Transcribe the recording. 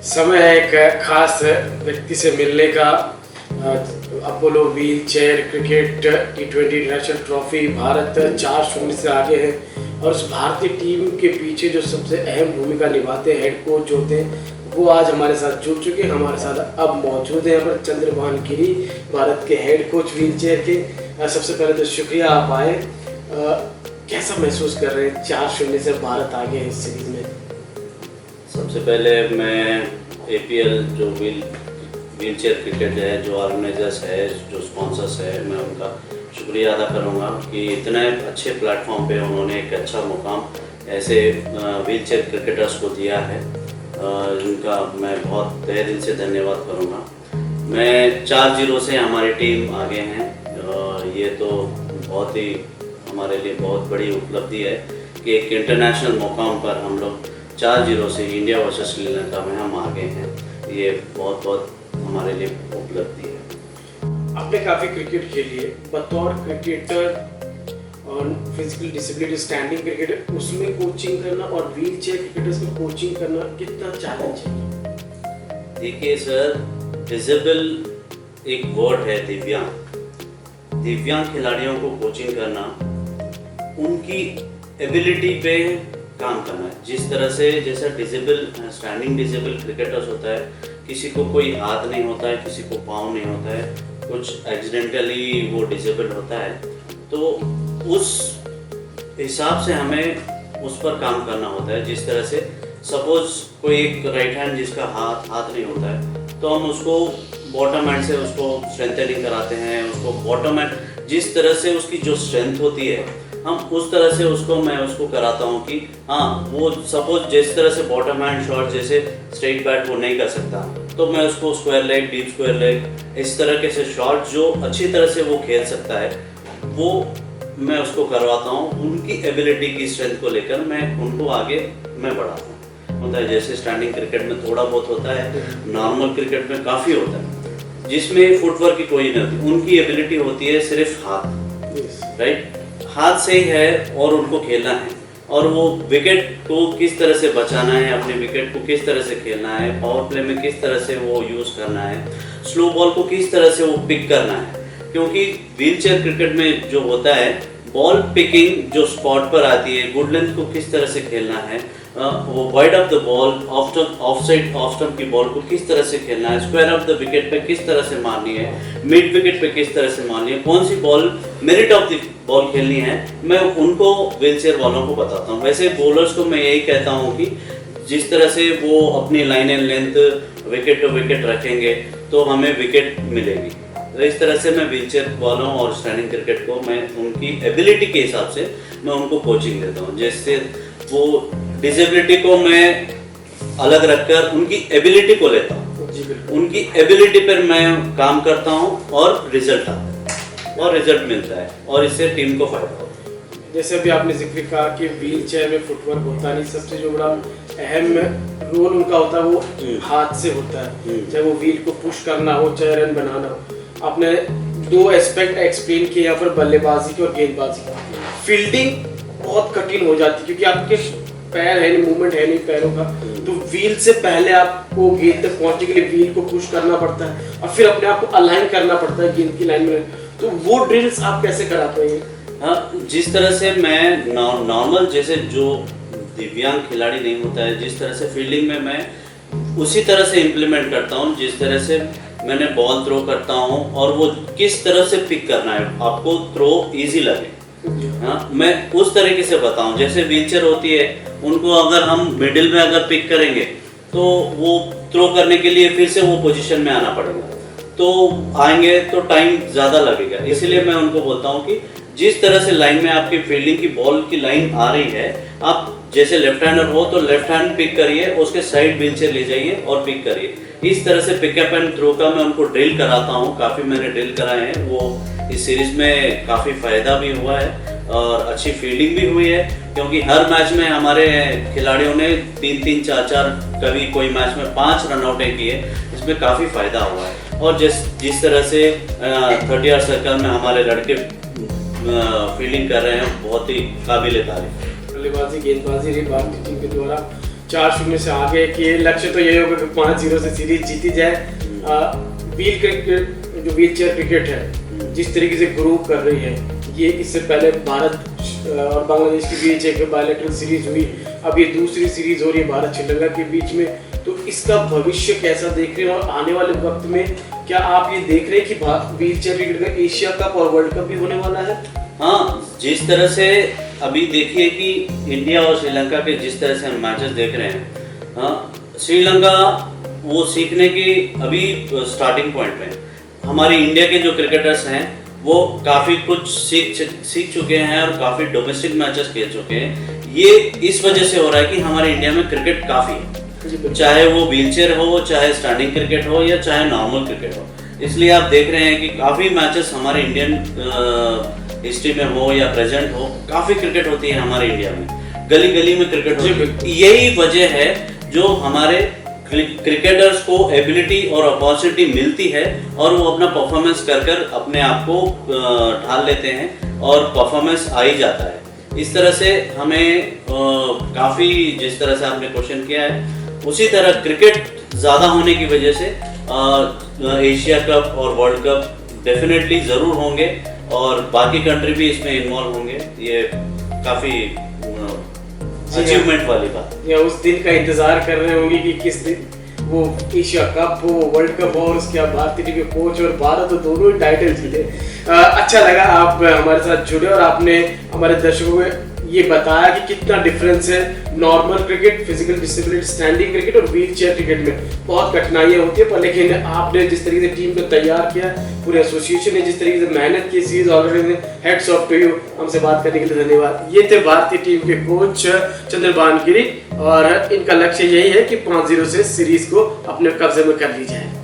समय है एक खास व्यक्ति से मिलने का। Apollo wheel chair cricket T20 international trophy Bharat 4-0 से आगे है और उस भारतीय टीम के पीछे जो सबसे अहम भूमिका निभाते हैं हेड कोच जो होते हैं वो आज हमारे साथ जुड़ चुके हैं। हमारे साथ अब मौजूद हैं यहाँ पर चंद्रभान गिरी, भारत के हेड कोच व्हील चेयर के। सबसे पहले तो शुक्रिया आप आए। कैसा महसूस कर रहे हैं 4-0 से भारत आगे है इस सीरीज में? सबसे पहले मैं APL जो व्हील चेयर क्रिकेट है, जो ऑर्गेनाइजर्स है, जो स्पॉन्सर्स है, मैं उनका शुक्रिया अदा करूँगा कि इतने अच्छे प्लेटफॉर्म पे उन्होंने एक अच्छा मुकाम ऐसे व्हील चेयर क्रिकेटर्स को दिया है। उनका मैं बहुत तहे दिल से धन्यवाद करूँगा। मैं 4-0 से हमारी टीम आगे हैं। ये तो बहुत ही हमारे लिए बहुत बड़ी उपलब्धि है कि एक इंटरनेशनल मुकाम पर हम लोग 4-0 से इंडिया वर्सेस श्रीलंका में हम आगे हैं। ये बहुत बहुत हमारे लिए उपलब्धि है। आपने काफ़ी क्रिकेट खेली है, बतौर क्रिकेटर और फिजिकल डिसेबिलिटी स्टैंडिंग क्रिकेटर उसमें कोचिंग करना और व्हील चेयर क्रिकेटर्स में कोचिंग करना कितना चैलेंज है? देखिए सर, डिसेबल एक वर्ड है, दिव्यांग खिलाड़ियों को कोचिंग करना उनकी एबिलिटी पे काम करना है। जिस तरह से जैसा स्टैंडिंग डिसेबल क्रिकेटर्स होता है, किसी को कोई हाथ नहीं होता है, किसी को पाँव नहीं होता है, कुछ एक्सीडेंटली वो डिसेबल होता है, तो उस हिसाब से हमें उस पर काम करना होता है। जिस तरह से सपोज कोई एक राइट हैंड जिसका हाथ नहीं होता है, तो हम उसको बॉटम हैंड से उसको स्ट्रेंथनिंग कराते हैं। उसको बॉटम हैंड जिस तरह से उसकी जो स्ट्रेंथ होती है, हम उस तरह से मैं उसको कराता हूँ कि हाँ, वो सपोज जिस तरह से बॉटम हैंड शॉट जैसे स्ट्रेट बैट वो नहीं कर सकता, तो मैं उसको square leg, deep square leg, इस तरह के से शॉट जो अच्छी तरह से वो खेल सकता है, वो मैं उसको करवाता हूँ। उनकी एबिलिटी की स्ट्रेंथ को लेकर मैं उनको आगे मैं बढ़ाता हूँ। होता है जैसे स्टैंडिंग क्रिकेट में थोड़ा बहुत होता है, नॉर्मल क्रिकेट में काफ़ी होता है, जिसमें फुटवर्क की कोई नहीं होती। उनकी एबिलिटी होती है सिर्फ हाथ, राइट, हाथ से ही है और उनको खेलना है, और वो विकेट को किस तरह से बचाना है, अपने विकेट को किस तरह से खेलना है, पावर प्ले में किस तरह से वो यूज़ करना है, स्लो बॉल को किस तरह से वो पिक करना है। क्योंकि व्हील चेयर क्रिकेट में जो होता है, बॉल पिकिंग जो स्पॉट पर आती है, गुड लेंथ को किस तरह से खेलना है, वो wide of the ball, off stump की बॉल को किस तरह से खेलना है, स्क्वायर ऑफ द विकेट पे किस तरह से मारनी है, मिड विकेट पे किस तरह से मारनी है, कौन सी ball merit of the ball खेलनी है, मैं उनको व्हील चेयर वालों को बताता हूँ। वैसे बॉलर्स को मैं यही कहता हूँ कि जिस तरह से वो अपनी line and length wicket to wicket रखेंगे तो हमें विकेट मिलेगी। तो इस तरह से मैं व्हील चेयर वालों और स्टैंडिंग क्रिकेट को मैं उनकी एबिलिटी के हिसाब से मैं उनको कोचिंग देता हूँ। जैसे वो डिसेबिलिटी को मैं अलग रखकर उनकी एबिलिटी को लेता हूँ, उनकी एबिलिटी पर मैं काम करता हूँ और रिजल्ट आता है और रिजल्ट मिलता है, और इससे टीम को फायदा होता है। जैसे अभी आपने जिक्र कहा कि व्हील चेयर में फुटवर्क होता नहीं, सबसे जो बड़ा अहम रोल उनका होता है वो हाथ से होता है, चाहे वो व्हील को पुश करना हो चाहे रन बनाना हो। आपने दो एस्पेक्ट एक्सप्लेन किए यहाँ पर, बल्लेबाजी की और गेंदबाजी की। फील्डिंग बहुत कठिन हो जाती है क्योंकि आपके पैर है नहीं, मूवमेंट है नहीं पैरों का, तो व्हील से पहले आपको गेंद तक पहुंचने के लिए व्हील को पुश करना पड़ता है और फिर अपने आप को अलाइन करना पड़ता है गेंद की लाइन में। तो वो ड्रिल्स आप कैसे कराते हैं? हाँ, जिस तरह से मैं नॉर्मल जैसे जो दिव्यांग खिलाड़ी नहीं होता है, जिस तरह से फील्डिंग में मैं उसी तरह से इम्प्लीमेंट करता हूँ, जिस तरह से मैंने बॉल थ्रो करता हूँ और वो किस तरह से पिक करना है, आपको थ्रो इजी लगे, हाँ, मैं उस तरीके से बताऊँ। जैसे व्हील चेयर होती है, उनको अगर हम मिडिल में अगर पिक करेंगे तो वो थ्रो करने के लिए फिर से वो पोजीशन में आना पड़ेगा, तो आएंगे तो टाइम ज़्यादा लगेगा। इसलिए मैं उनको बोलता हूँ कि जिस तरह से लाइन में आपकी फील्डिंग की बॉल की लाइन आ रही है, आप जैसे लेफ्ट हैंडर हो तो लेफ्ट हैंड पिक करिए, उसके साइड व्हील चेयर ले जाइए और पिक करिए। इस तरह से पिकअप एंड थ्रो का मैं उनको ड्रिल कराता हूँ। काफ़ी मैंने ड्रिल कराए हैं, वो इस सीरीज में काफ़ी फ़ायदा भी हुआ है और अच्छी फील्डिंग भी हुई है, क्योंकि हर मैच में हमारे खिलाड़ियों ने 3-3, 4-4, कभी कोई मैच में 5 रन आउटें किए। इसमें काफ़ी फ़ायदा हुआ है। और जिस तरह से 30 सर्कल में हमारे लड़के फील्डिंग कर रहे हैं, बहुत ही काबिल तारीफ। बल्लेबाजी गेंदबाजी रही भारतीय टीम के द्वारा, 4-0 से आगे कि लक्ष्य तो यही होगा कि 5-0 से सीरीज जीती जाए। व्हील क्रिकेट जो व्हील चेयर क्रिकेट है जिस तरीके से ग्रो कर रही है, ये इससे पहले भारत और बांग्लादेश के बीच एक बायलैटरल सीरीज हुई, अब ये दूसरी सीरीज हो रही है भारत श्रीलंका के बीच में। तो इसका भविष्य कैसा देख रहे हैं और आने वाले वक्त में क्या आप ये देख रहे हैं कि व्हील चेयर क्रिकेट का एशिया कप और वर्ल्ड कप भी होने वाला है? हाँ, जिस तरह से अभी देखिए कि इंडिया और श्रीलंका के जिस तरह से हम मैचेस देख रहे हैं, हाँ, श्रीलंका वो सीखने की अभी स्टार्टिंग पॉइंट में, हमारे इंडिया के जो क्रिकेटर्स हैं वो काफ़ी कुछ सीख चुके हैं और काफ़ी डोमेस्टिक मैचेस खेल चुके हैं। ये इस वजह से हो रहा है कि हमारे इंडिया में क्रिकेट काफ़ी है, चाहे वो व्हीलचेयर हो, चाहे स्टैंडिंग क्रिकेट हो या चाहे नॉर्मल क्रिकेट हो। इसलिए आप देख रहे हैं कि काफ़ी मैचेस हमारे इंडियन हिस्ट्री में हो या प्रेजेंट हो, काफ़ी क्रिकेट होती है हमारे इंडिया में, गली गली में क्रिकेट होती है। यही वजह है जो हमारे क्रिकेटर्स को एबिलिटी और अपॉर्चुनिटी मिलती है और वो अपना परफॉर्मेंस कर अपने आप को ढाल लेते हैं और परफॉर्मेंस आ ही जाता है। इस तरह से हमें काफ़ी, जिस तरह से आपने क्वेश्चन किया है उसी तरह क्रिकेट ज़्यादा होने की वजह से एशिया कप और वर्ल्ड कप डेफिनेटली ज़रूर होंगे और बाकी कंट्री भी इसमें इन्वॉल्व होंगे। ये काफ़ी अचीवमेंट वाली बात, या उस दिन का इंतजार कर रहे होंगे कि किस दिन वो एशिया कप हो, वर्ल्ड कप हो और उसके बाद भारतीय टीम के कोच और भारत तो दोनों ही टाइटल जीते। अच्छा लगा आप हमारे साथ जुड़े और आपने हमारे दर्शकों को ये बताया कि कितना डिफरेंस है normal cricket, physical disability, standing cricket और व्हील चेयर क्रिकेट में। बहुत कठिनाइयाँ होती है पर लेकिन आपने जिस तरीके से टीम को तैयार किया, पूरे एसोसिएशन ने जिस तरीके से मेहनत की, series already hats off to you. हमसे बात करने के लिए धन्यवाद। ये थे भारतीय टीम के कोच चंद्रभान गिरी और इनका लक्ष्य यही है कि 5-0 से सीरीज को अपने कब्जे में कर ली जाए।